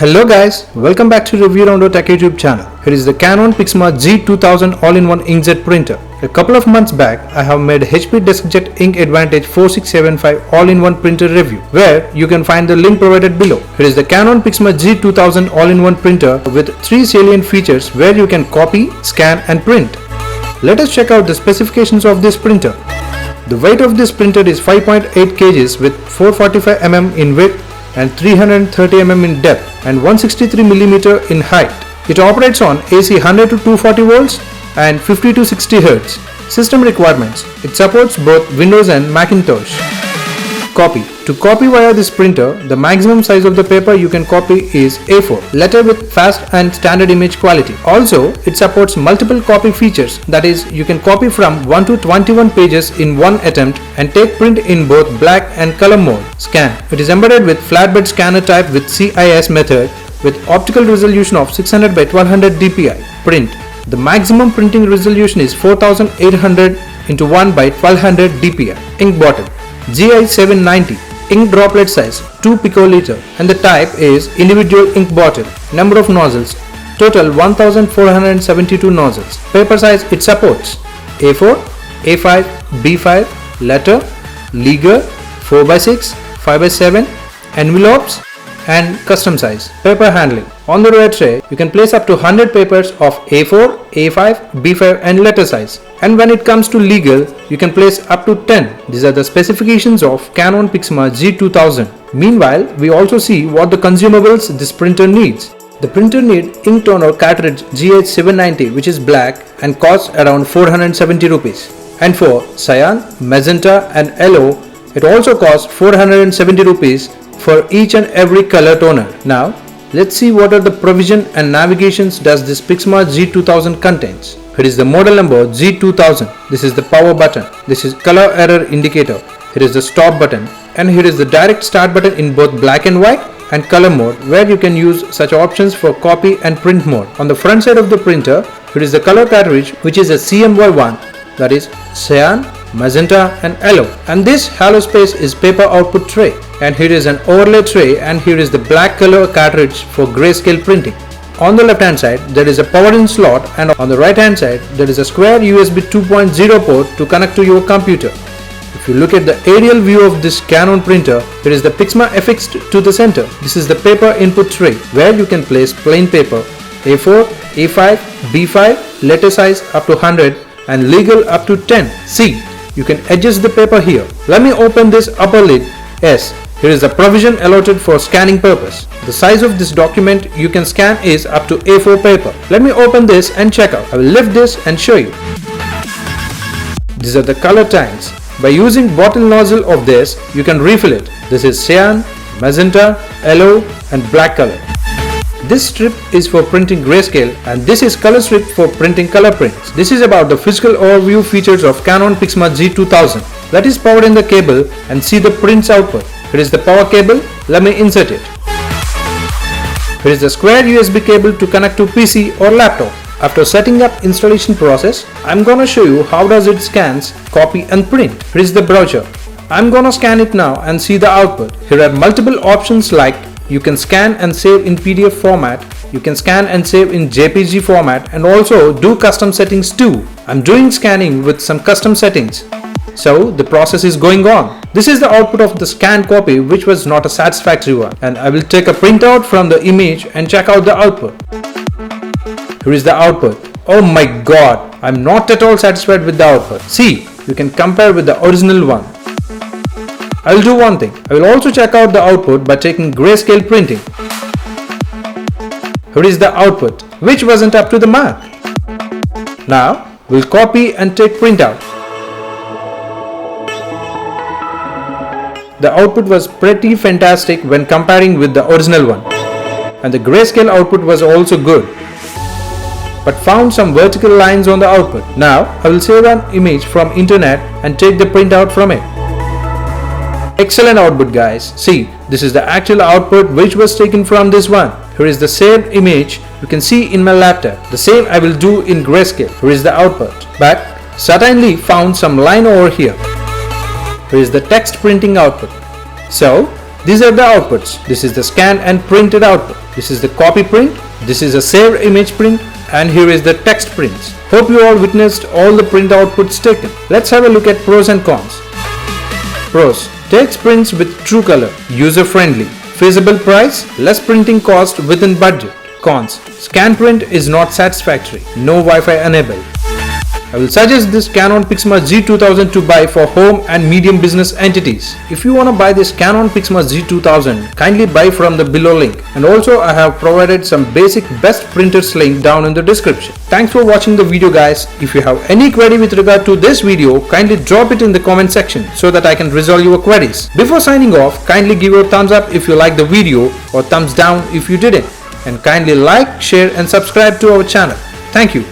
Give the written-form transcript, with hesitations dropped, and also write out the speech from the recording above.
Hello guys, welcome back to Review Round Tech YouTube channel. Here is the Canon Pixma G2000 All-in-One Inkjet Printer. A couple of months back, I have made HP DeskJet Ink Advantage 4675 All-in-One Printer review, where you can find the link provided below. Here is the Canon Pixma G2000 All-in-One Printer with 3 salient features where you can copy, scan and print. Let us check out the specifications of this printer. The weight of this printer is 5.8 kg with 445 mm in width and 330 mm in depth and 163 mm in height. It operates on AC 100 to 240 volts and 50 to 60 Hz. System requirements: it supports both Windows and Macintosh. Copy. To copy via this printer, the maximum size of the paper you can copy is A4, letter with fast and standard image quality. Also, it supports multiple copy features, that is, you can copy from 1 to 21 pages in one attempt and take print in both black and color mode. Scan. It is embedded with flatbed scanner type with CIS method with optical resolution of 600 by 1200 dpi. Print. The maximum printing resolution is 4800 into 1 by 1200 dpi. Ink bottle. GI790. Ink droplet size 2 picoliter and the type is individual ink bottle. Number of nozzles: total 1472 nozzles. Paper size: it supports A4, A5, B5, letter, leger, 4x6, 5x7, envelopes and custom size. Paper handling: on the roller tray you can place up to 100 papers of A4, A5, B5 and letter size, and when it comes to legal you can place up to 10. These are the specifications of Canon Pixma G2000. Meanwhile, we also see what the consumables this printer needs. The printer needs ink toner cartridge GH790 which is black and costs around 470 rupees. And for Cyan, Magenta and Yellow it also costs 470 rupees for each and every color toner. Now let's see what are the provision and navigations does this Pixma G2000 contains. Here is the model number G2000. This is the power button. This is color error indicator. Here is the stop button, and here is the direct start button in both black and white and color mode, where you can use such options for copy and print mode. On the front side of the printer, here is the color cartridge which is a CMY1, that is Cyan, Magenta and Yellow, and this hollow space is paper output tray, and here is an overlay tray, and here is the black color cartridge for Grayscale Printing. On the left hand side there is a power in slot, and on the right hand side there is a square USB 2.0 port to connect to your computer. If you look at the aerial view of this Canon printer, there is the Pixma affixed to the center. This is the paper input tray where you can place plain paper A4, A5, B5, letter size up to 100 and legal up to 10. See, you can adjust the paper here. Let me open this upper lid. Yes, here is the provision allotted for scanning purpose. The size of this document you can scan is up to A4 paper. Let me open this and check out. I will lift this and show you. These are the color tanks. By using bottle nozzle of this, you can refill it. This is cyan, magenta, yellow and black color. This strip is for printing grayscale, and this is color strip for printing color prints. This is about the physical overview features of Canon Pixma G2000. Let us power in the cable and see the prints output. Here is the power cable. Let me insert it. Here is the square USB cable to connect to PC or laptop. After setting up installation process, I'm gonna show you how does it scans, copy and print. Here is the brochure. I'm gonna scan it now and see the output. Here are multiple options like you can scan and save in PDF format, you can scan and save in JPG format, and also do custom settings too. I'm doing scanning with some custom settings. So the process is going on. This is the output of the scanned copy, which was not a satisfactory one, and I will take a printout from the image and check out the output. Here is the output. Oh my god, I'm not at all satisfied with the output. See, you can compare with the original one. I will do one thing. I will also check out the output by taking Grayscale Printing. Here is the output, which wasn't up to the mark. Now we'll copy and take printout. The output was pretty fantastic when comparing with the original one, and the Grayscale output was also good, but found some vertical lines on the output. Now I will save an image from internet and take the printout from it. Excellent output guys. See, this is the actual output which was taken from this one. Here is the saved image you can see in my laptop. The same I will do in Grayscale. Here is the output, but certainly found some line over here. Here is the text printing output. So these are the outputs. This is the scanned and printed output. This is the copy print, this is a saved image print, and here is the text prints. Hope you all witnessed all the print outputs taken. Let's have a look at pros and cons. Pros: takes prints with true color, user friendly, feasible price, less printing cost within budget. Cons: scan print is not satisfactory, no Wi-Fi enabled. I will suggest this Canon Pixma G2000 to buy for home and medium business entities. If you want to buy this Canon Pixma G2000, kindly buy from the below link. And also I have provided some basic best printers link down in the description. Thanks for watching the video guys. If you have any query with regard to this video, kindly drop it in the comment section so that I can resolve your queries. Before signing off, kindly give your thumbs up if you like the video or thumbs down if you didn't. And kindly like, share and subscribe to our channel. Thank you.